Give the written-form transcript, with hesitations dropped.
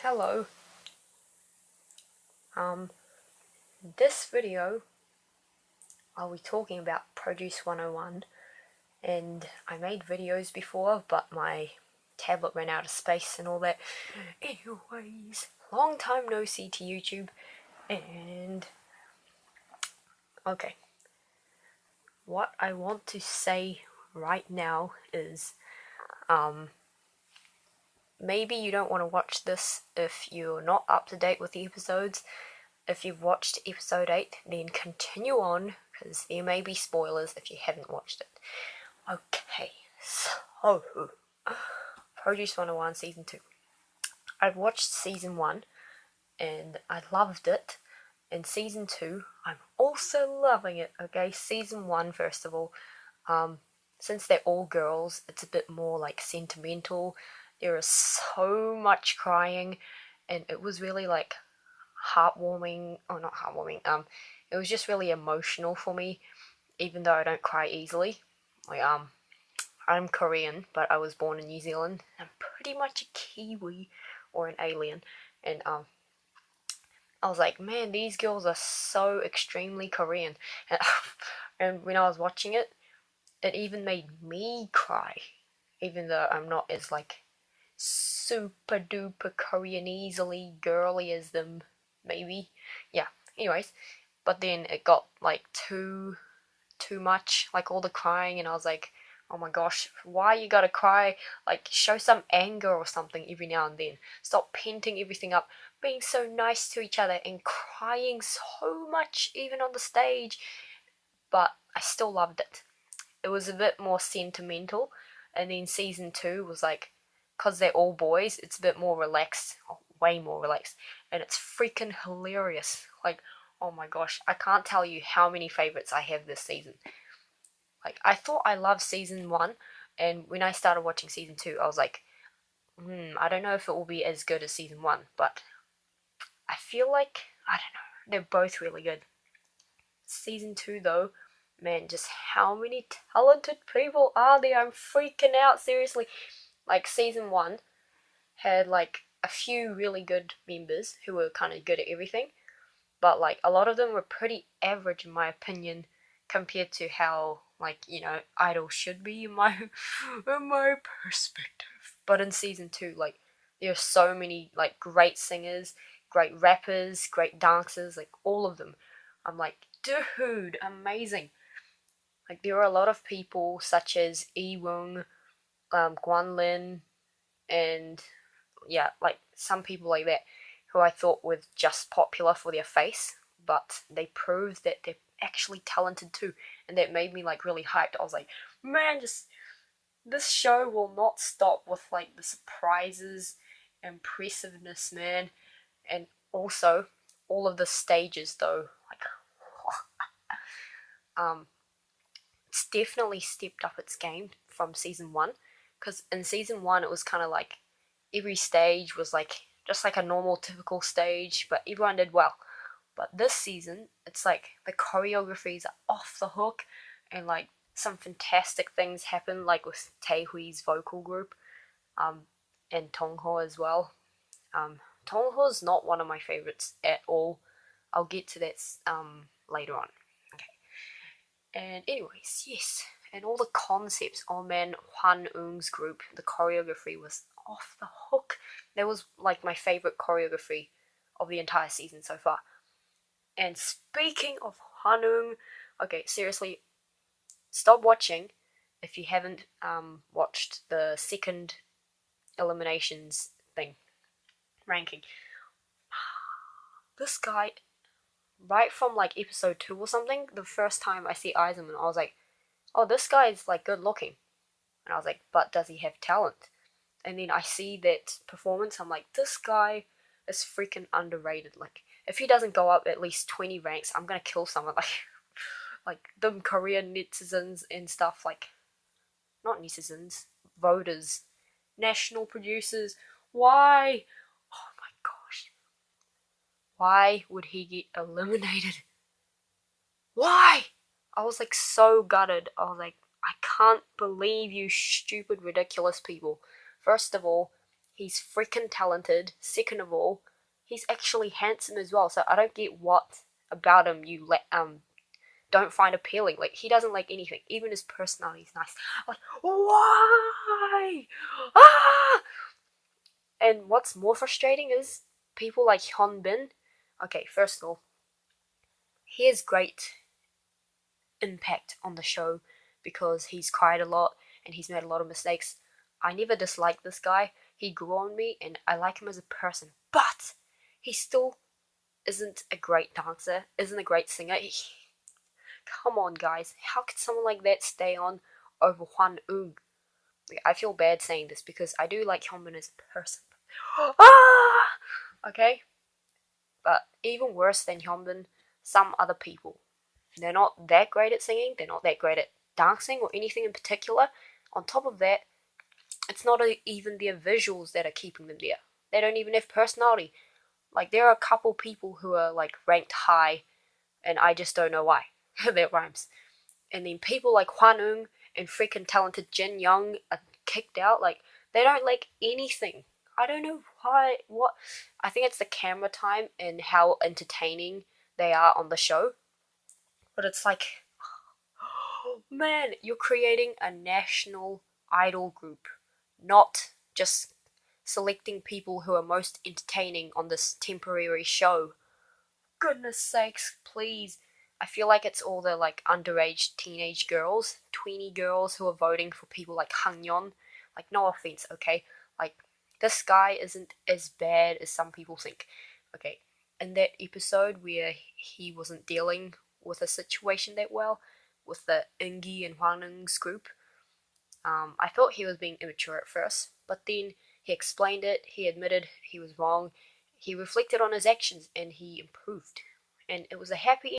Hello. This video I'll be talking about Produce 101, and I made videos before, but my tablet ran out of space and all that. Anyways, long time no see to YouTube, and okay. What I want to say right now is, maybe you don't want to watch this if you're not up to date with the episodes. If you've watched episode 8, then continue on, because there may be spoilers if you haven't watched it. Okay, so Produce 101 Season 2. I've watched Season 1 and I loved it. And Season 2, I'm also loving it. Okay, Season 1, first of all, since they're all girls, it's a bit more like sentimental. There is so much crying, and it was really like heartwarming, or not heartwarming, it was just really emotional for me, even though I don't cry easily. Like, I'm Korean, but I was born in New Zealand. I'm pretty much a Kiwi, or an alien, and, I was like, man, these girls are so extremely Korean, and, and when I was watching it, it even made me cry, even though I'm not as, like, super duper Korean easily girly as them, maybe. Yeah, anyways, but then it got like too much, like all the crying, and I was like, oh my gosh, why you gotta cry? Like, show some anger or something every now and then. Stop painting everything up, being so nice to each other and crying so much even on the stage. But I still loved it. It was a bit more sentimental, and then Season 2 was like, because they're all boys, it's a bit more relaxed, way more relaxed, and it's freaking hilarious. Like, oh my gosh, I can't tell you how many favorites I have this season. Like, I thought I loved Season 1, and when I started watching Season 2, I was like, I don't know if it will be as good as Season 1, but I feel like, I don't know, they're both really good. Season 2, though, man, just how many talented people are there? I'm freaking out, seriously. Like, Season 1 had, like, a few really good members who were kind of good at everything, but, like, a lot of them were pretty average, in my opinion, compared to how, like, Idol should be in my perspective. But in Season 2, like, there are so many, like, great singers, great rappers, great dancers, like, all of them. I'm like, dude, amazing. Like, there are a lot of people such as Hwanwoong, Guanlin, and yeah, like some people like that who I thought were just popular for their face, but they proved that they're actually talented too, and that made me like really hyped. I was like, man, just this show will not stop with like the surprises, impressiveness, man, and also all of the stages though, like, it's definitely stepped up its game from Season 1, because in Season 1 it was kind of like every stage was like just like a normal typical stage, but everyone did well. But this season it's like the choreographies are off the hook, and like some fantastic things happen, like with Taehui's vocal group, um and Tongho as well. Tongho's not one of my favorites at all. I'll get to that later on. Okay. And anyways, yes, and all the concepts. Oh man, Hwanwoong's group, the choreography was off the hook. That was like my favorite choreography of the entire season so far. And speaking of Hwanwoong, okay, seriously, stop watching if you haven't watched the second eliminations thing ranking. This guy, right from like episode 2 or something, the first time I see Eisenman, I was like, oh, this guy is like good looking. And I was like, but does he have talent? And then I see that performance, I'm like, this guy is freaking underrated. Like, if he doesn't go up at least 20 ranks, I'm gonna kill someone. Like them Korean netizens and stuff, like, not netizens, voters, national producers. Why? Oh my gosh. Why would he get eliminated? Why? I was like so gutted. I was like, I can't believe you stupid, ridiculous people. First of all, He's freaking talented. Second of all, he's actually handsome as well. So I don't get what about him you don't find appealing. Like, he doesn't like anything. Even his personality is nice. Like, why? Ah! And what's more frustrating is people like Hyun. Okay, first of all, he has great impact on the show because he's cried a lot and he's made a lot of mistakes. I never disliked this guy. He grew on me and I like him as a person. But he still isn't a great dancer, isn't a great singer. Come on, guys. How could someone like that stay on over Hwanwoong? Like, I feel bad saying this because I do like Hyunbin as a person. Ah! Okay? But even worse than Hyunbin, some other people. They're not that great at singing, they're not that great at dancing or anything in particular. On top of that, it's not even their visuals that are keeping them there. They don't even have personality. Like, there are a couple people who are like ranked high, and I just don't know why. That rhymes. And then people like Hwanwoong and freaking talented Jin Young are kicked out. Like, they don't like anything. I don't know why. What? I think it's the camera time and how entertaining they are on the show. But it's like, man, you're creating a national idol group, not just selecting people who are most entertaining on this temporary show. Goodness sakes, please. I feel like it's all the like underage teenage girls, tweeny girls who are voting for people like Hangyeon. Like, no offense, okay? Like, this guy isn't as bad as some people think. Okay, in that episode where he wasn't dealing with a situation that well, with the Ingi and Hwanung's group, I thought he was being immature at first, but then he explained it, he admitted he was wrong, he reflected on his actions, and he improved. And it was a happy